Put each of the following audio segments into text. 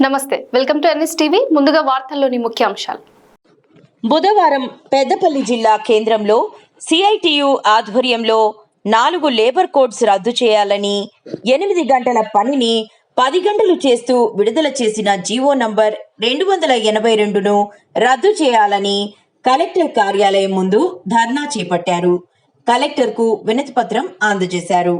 నమస్తే, welcome to NS TV. ముందుగా వార్తల్లోని ముఖ్యాంశాలు. బుధవారం పెద్దపల్లి జిల్లా కేంద్రంలో సిఐటియు ఆధ్వర్యంలో 4 లేబర్ కోడ్స్ రద్దు చేయాలని, 8 గంటల పనిని 10 గంటలు చేస్తూ విడుదల చేసిన జీవో నంబర్ 282ను రద్దు చేయాలని కలెక్టర్ కార్యాలయం ముందు ధర్నా చేపట్టారు. కలెక్టర్కు వినతి పత్రం అందజేశారు.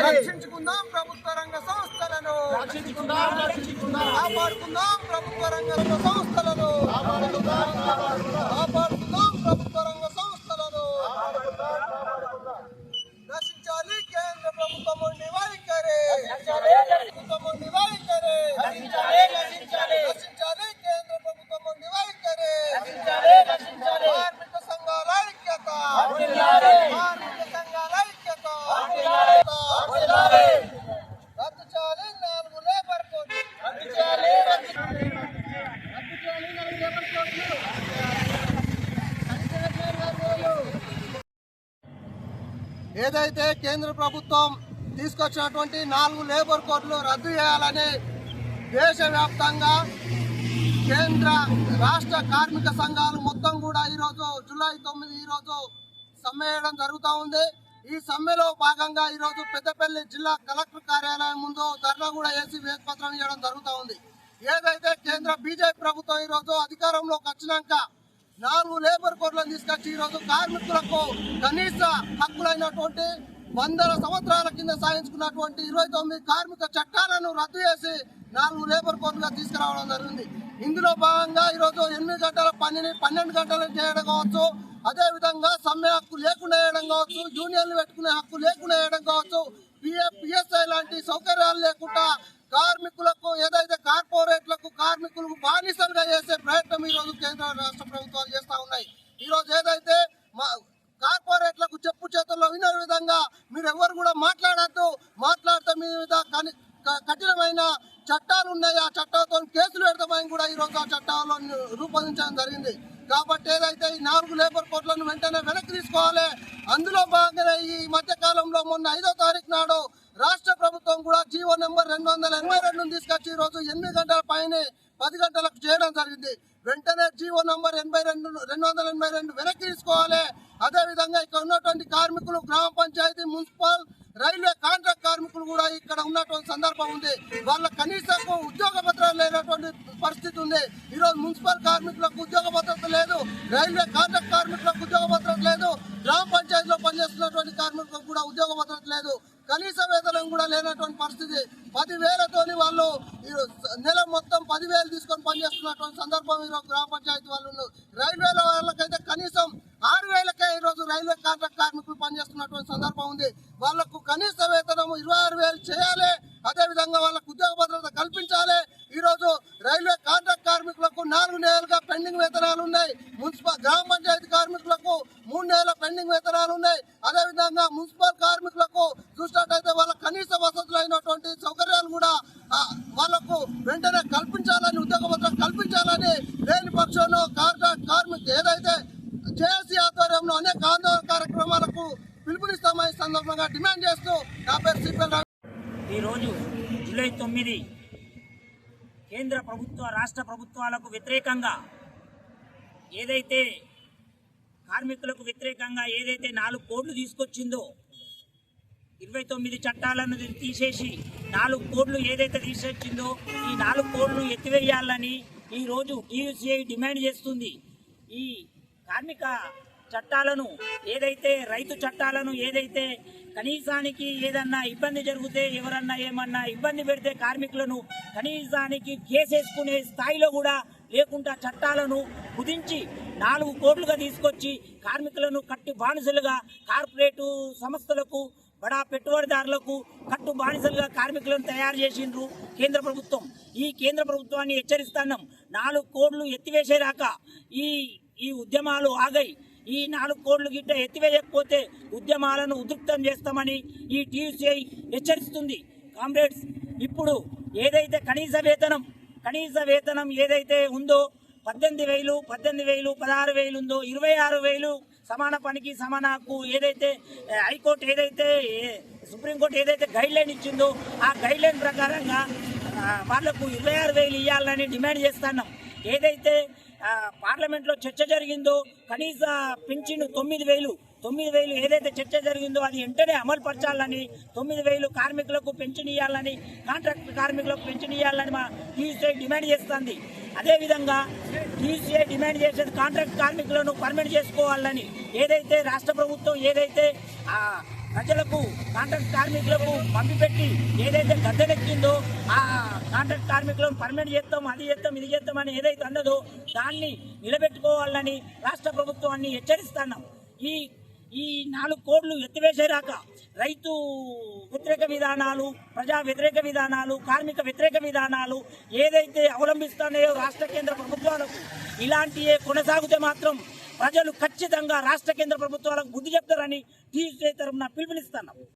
రక్షించుకుందాం ప్రభుత్వ రంగ సంస్థలను, కాపాడుకుందాం ప్రభుత్వ రంగ సంస్థలను, కాపాడుకుందాం ప్రభుత్వ రంగ సంస్థలను. నశించాలి కేంద్ర ప్రభుత్వం వైఖరి, ప్రభుత్వం వైఖరి, నశించాలి కేంద్ర ప్రభుత్వం వైఖరి. కార్మిక సంఘాల ఐక్యత, కార్మిక సంఘాల ఐక్యత. రద్దు చేయాలి 4 లేబర్ కోడ్లు, రద్దు చేయాలి 4 లేబర్ కోడ్లు. ఏదైతే కేంద్ర ప్రభుత్వం తీసుకొచ్చినటువంటి 4 లేబర్ కోడ్లు రద్దు చేయాలని దేశవ్యాప్తంగా కేంద్ర రాష్ట్ర కార్మిక సంఘాలు మొత్తం కూడా ఈరోజు జూలై 9 ఈరోజు సమ్మె చేయడం జరుగుతూ ఉంది. ఈ సమ్మెలో భాగంగా ఈరోజు పెద్దపల్లి జిల్లా కలెక్టర్ కార్యాలయం ముందు ధర్నా కూడా వేసి వినతిపత్రం ఇవ్వడం జరుగుతూ ఉంది. ఏదైతే కేంద్ర బీజేపీ ప్రభుత్వం ఈరోజు అధికారంలోకి వచ్చినాక 4 లేబర్ కోడ్లను తీసుకొచ్చి ఈరోజు కార్మికులకు కనీస హక్కులైనటువంటి 100 సంవత్సరాల కింద సాధించుకున్నటువంటి 29 కార్మిక చట్టాలను రద్దు చేసి 4 లేబర్ కోడ్లుగా తీసుకురావడం జరిగింది. ఇందులో భాగంగా ఈరోజు 8 గంటల పనిని 12 గంటలు చేయడం కావచ్చు, అదేవిధంగా సమ్మె హక్కు లేకుండా వేయడం కావచ్చు, యూనియన్లు పెట్టుకునే హక్కు లేకుండా వేయడం కావచ్చు, పిఎఫ్ పిఎస్ఐ లాంటి సౌకర్యాలు లేకుండా కార్మికులకు ఏదైతే కార్పొరేట్లకు కార్మికులకు బానిసలుగా చేసే ప్రయత్నం ఈరోజు కేంద్ర రాష్ట్ర ప్రభుత్వాలు చేస్తూ ఉన్నాయి. ఈరోజు ఏదైతే కార్పొరేట్లకు చెప్పు చేతుల్లో వినే విధంగా మీరు ఎవరు కూడా మాట్లాడద్దు, మాట్లాడితే మీ మీద కఠినమైన చట్టాలు ఉన్నాయి, ఆ చట్టాలతో కేసులు పెడతామని కూడా ఈరోజు ఆ చట్టాల్లో రూపొందించడం జరిగింది. కాబట్టి ఏదైతే ఈ 4 లేబర్ కోడ్లను వెంటనే వెనక్కి తీసుకోవాలి. అందులో భాగంగా ఈ మధ్య కాలంలో మొన్న 5వ తారీఖు నాడు రాష్ట్ర ప్రభుత్వం కూడా జీవో నెంబర్ 282 తీసుకొచ్చి ఈరోజు 8 గంటల పైన 10 గంటలకు చేయడం జరిగింది. వెంటనే జీవో నంబర్ 282 వెనక్కి తీసుకోవాలి. అదేవిధంగా ఇక్కడ ఉన్నటువంటి కార్మికులు గ్రామ పంచాయతీ, మున్సిపల్, రైల్వే కాంట్రాక్ట్ కార్మికులు కూడా ఇక్కడ ఉన్నటువంటి సందర్భం ఉంది. వాళ్ళ కనీస ఉద్యోగ భద్రత లేనటువంటి పరిస్థితి ఉంది. ఈరోజు మున్సిపల్ కార్మికులకు ఉద్యోగ భద్రత లేదు, రైల్వే కాంట్రాక్ట్ కార్మికులకు ఉద్యోగ భద్రత లేదు, గ్రామ పంచాయతీలో పనిచేస్తున్నటువంటి కార్మికులకు కూడా ఉద్యోగ భద్రత లేదు, కనీస వేతనం కూడా లేనటువంటి పరిస్థితి. 10,000తోని వాళ్ళు నెల మొత్తం 10,000 తీసుకొని పనిచేస్తున్నటువంటి సందర్భం ఈరోజు గ్రామ పంచాయతీ వాళ్ళు. రైల్వేల వాళ్ళకైతే కనీసం 6,000కే ఈరోజు రైల్వే కాంట్రాక్ట్ కార్మికులు పనిచేస్తున్నటువంటి సందర్భం ఉంది. వాళ్లకు కనీస వేతనం 26,000 చేయాలి. అదేవిధంగా వాళ్ళకు ఉద్యోగ భద్రత కల్పించాలి. ఈరోజు రైల్వే కాంట్రాక్ట్ కార్మికులకు 4 నెలలుగా పెండింగ్ వేతనాలు ఉన్నాయి. మున్సిపల్ గ్రామ పంచాయతీ కార్మికులకు 3 నెలల పెండింగ్ వేతనాలు ఉన్నాయి. అదేవిధంగా మున్సిపల్ కార్మికులకు చూసినట్టయితే వాళ్ళ కనీస వసతులైనటువంటి సౌకర్యాలు కూడా వాళ్లకు వెంటనే కల్పించాలని, ఉద్యోగ భద్రత కల్పించాలని లేని పక్షంలో కార్మిక ఏదైతే జేఏసీ ఆధ్వర్యంలో అనేక ఆందోళన కార్యక్రమాలకు పిలుపునిస్తామని సందర్భంగా డిమాండ్ చేస్తూ నా పేరు సిపిఎల్. ఈరోజు జూలై 9 కేంద్ర ప్రభుత్వ రాష్ట్ర ప్రభుత్వాలకు వ్యతిరేకంగా ఏదైతే కార్మికులకు వ్యతిరేకంగా ఏదైతే 4 కోడ్లు తీసుకొచ్చిందో 29 చట్టాలను తీసేసి 4 కోడ్లు ఏదైతే తీసుకొచ్చిందో ఈ 4 కోడ్లు ఎత్తివేయాలని ఈరోజు టీయూసీఐ డిమాండ్ చేస్తుంది. ఈ కార్మిక చట్టాలను ఏదైతే రైతు చట్టాలను ఏదైతే కనీసానికి ఏదన్నా ఇబ్బంది జరిగితే ఎవరన్నా ఏమన్నా ఇబ్బంది పెడితే కార్మికులను కనీసానికి కేసేసుకునే స్థాయిలో కూడా లేకుండా చట్టాలను కుదించి 4 కోట్లుగా తీసుకొచ్చి కార్మికులను కట్టి బానిసలుగా కార్పొరేటు సంస్థలకు బడా పెట్టుబడిదారులకు కట్టు బానిసలుగా కార్మికులను తయారు చేసిండ్రు కేంద్ర ప్రభుత్వం. ఈ కేంద్ర ప్రభుత్వాన్ని హెచ్చరిస్తున్నాం. 4 కోట్లు ఎత్తివేసేదాకా ఈ ఉద్యమాలు ఆగాయి. ఈ 4 కోట్లు గిట్ట ఎత్తివేయకపోతే ఉద్యమాలను ఉధృతం చేస్తామని ఈ టీయూసీఐ హెచ్చరిస్తుంది. కామ్రేడ్స్, ఇప్పుడు ఏదైతే కనీస వేతనం ఏదైతే ఉందో 18,000, 16,000 ఉందో 26,000 సమాన పనికి సమాన హక్కు ఏదైతే హైకోర్టు ఏదైతే సుప్రీంకోర్టు ఏదైతే గైడ్ లైన్ ఇచ్చిందో ఆ గైడ్ లైన్ ప్రకారంగా వాళ్లకు 26,000 ఇవ్వాలని డిమాండ్ చేస్తున్నాం. ఏదైతే పార్లమెంట్లో చర్చ జరిగిందో కనీస పింఛను 9,000 ఏదైతే చర్చ జరిగిందో అది వెంటనే అమలు పరచాలని, 9,000 కార్మికులకు పెన్షన్ ఇవ్వాలని, కాంట్రాక్ట్ కార్మికులకు పెన్షన్ ఇవ్వాలని మా టీయూసీఐ డిమాండ్ చేస్తుంది. అదేవిధంగా టీయూసీఐ డిమాండ్ చేసేది కాంట్రాక్ట్ కార్మికులను పర్మనెంట్ చేసుకోవాలని. ఏదైతే రాష్ట్ర ప్రభుత్వం ఏదైతే ప్రజలకు కాంట్రాక్ట్ కార్మికులకు పంపిపెట్టి ఏదైతే గద్దెనెక్కిందో ఆ కాంట్రాక్ట్ కార్మికులను పర్మనెంట్ చేస్తాం, అది చేస్తాం, ఇది చేస్తాం అని ఏదైతే అన్నదో దాన్ని నిలబెట్టుకోవాలని రాష్ట్ర ప్రభుత్వాన్ని హెచ్చరిస్తున్నాం. ఈ 4 కోట్లు ఎత్తివేసేదాకా రైతు వ్యతిరేక విధానాలు, ప్రజా వ్యతిరేక విధానాలు, కార్మిక వ్యతిరేక విధానాలు ఏదైతే అవలంబిస్తున్నాయో రాష్ట్ర కేంద్ర ప్రభుత్వాలకు ఇలాంటివే కొనసాగితే మాత్రం ప్రజలు ఖచ్చితంగా రాష్ట్ర కేంద్ర ప్రభుత్వాలకు బుద్ధి చెప్తారని టీయూసీఐ తరఫున పిలుపునిస్తున్నాం.